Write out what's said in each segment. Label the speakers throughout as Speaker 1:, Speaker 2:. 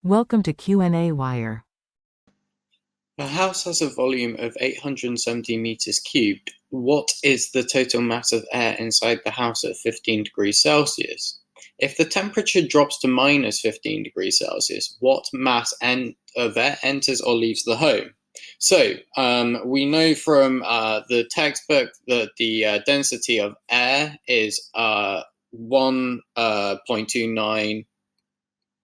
Speaker 1: Welcome to qnawire.
Speaker 2: A house has a volume of 870 meters cubed. What is the total mass of air inside the house at 15 degrees Celsius? If the temperature drops to minus 15 degrees Celsius, what mass of air enters or leaves the home? So we know from the textbook that the density of air is 1.29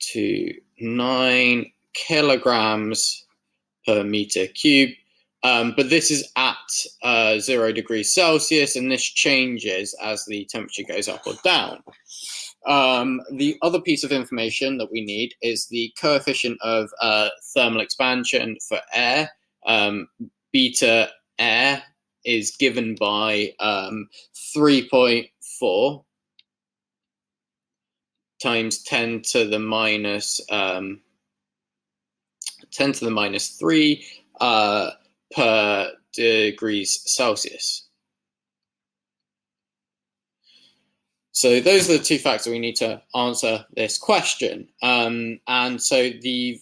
Speaker 2: to 9 kilograms per meter cubed. But this is at 0 degrees Celsius, and this changes as the temperature goes up or down. The other piece of information that we need is the coefficient of thermal expansion for air. Beta air is given by 3.4 times 10 to the minus 3 per degrees Celsius. So those are the two facts that we need to answer this question. And so the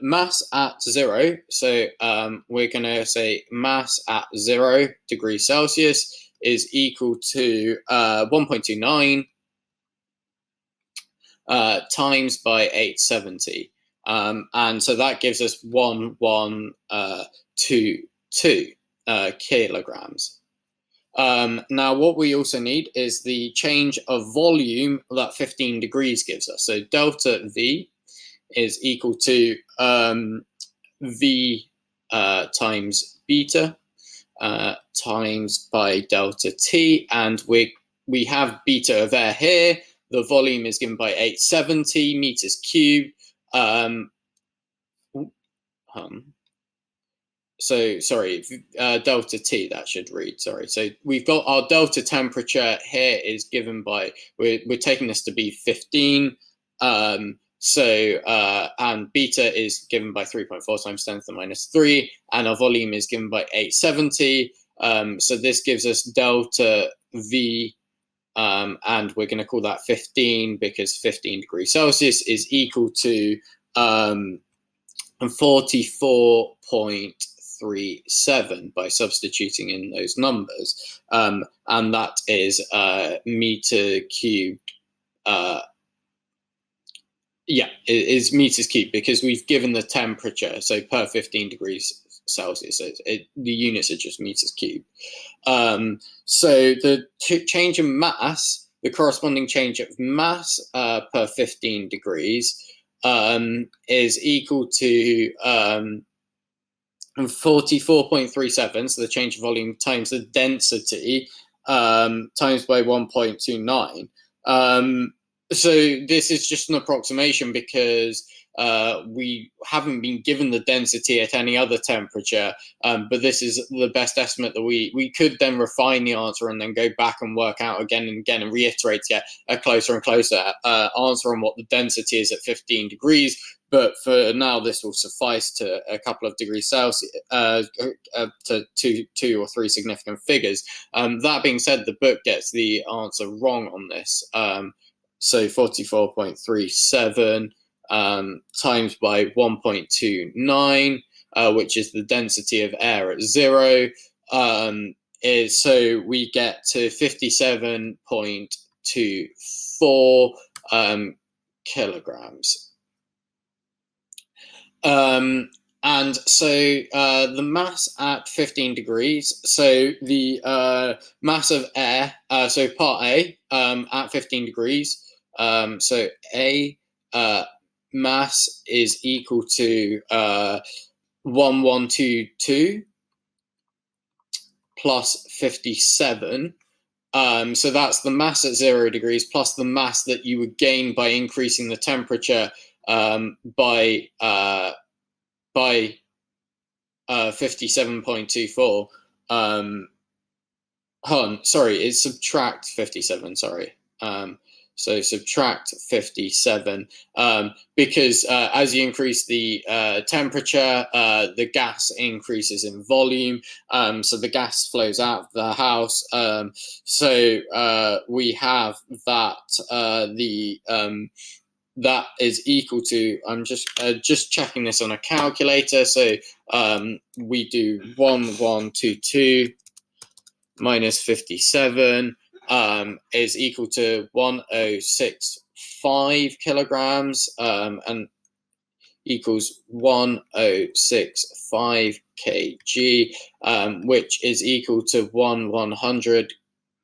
Speaker 2: mass at 0, so we're going to say mass at 0 degrees Celsius is equal to 1.29 times by 870. And so that gives us 1122 kilograms. Now, what we also need is the change of volume that 15 degrees gives us. So delta V is equal to V times beta times by delta T. And we have beta of air here. The volume is given by 870 meters cubed. So sorry, delta T, that should read, sorry. So we've got our delta temperature here is given by, we're taking this to be 15. And beta is given by 3.4 times 10 to the minus 3, and our volume is given by 870. So this gives us delta V, and we're going to call that 15 because 15 degrees Celsius is equal to 44.37 by substituting in those numbers, and that is meter cubed. It is meters cubed because we've given the temperature, so per 15 degrees Celsius, so the units are just meters cubed. So the change in mass, the corresponding change of mass per 15 degrees is equal to 44.37, so the change of volume times the density times by 1.29. So this is just an approximation because we haven't been given the density at any other temperature, but this is the best estimate that we could then refine the answer and then go back and work out again and again and reiterate to get a closer and closer answer on what the density is at 15 degrees. But for now, this will suffice to a couple of degrees Celsius, to two or three significant figures. That being said, the book gets the answer wrong on this. So 44.37 times by 1.29, which is the density of air at 0, is, so we get to 57.24 kilograms. And so the mass at 15 degrees, so the mass of air, so part A at 15 degrees, so A mass is equal to 1122 plus 57. So that's the mass at 0 degrees plus the mass that you would gain by increasing the temperature by 57.24. Sorry, it's subtract 57. Sorry. So subtract 57 because as you increase the temperature, the gas increases in volume. So the gas flows out of the house. So we have that that is equal to, I'm just checking this on a calculator. So we do 1122 minus 57 is equal to 1065 kilograms, and equals 1065 kg, which is equal to 100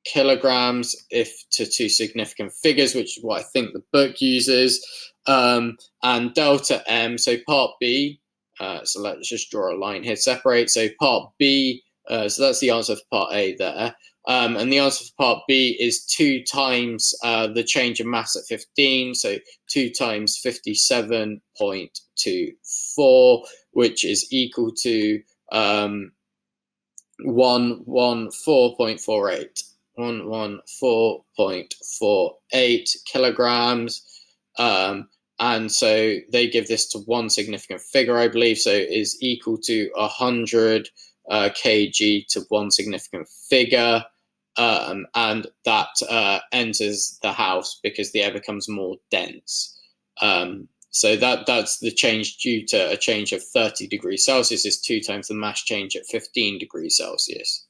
Speaker 2: kilograms if to two significant figures, which is what I think the book uses. And delta M, so part B, so let's just draw a line here, separate. So part B, so that's the answer for part A there. And the answer for part B is 2 times the change of mass at 15, so 2 times 57.24, which is equal to 114.48. 114.48 kilograms. And so they give this to one significant figure, I believe, so it is equal to 100 kg to one significant figure. And that enters the house because the air becomes more dense. So that's the change due to a change of 30 degrees Celsius is 2 times the mass change at 15 degrees Celsius.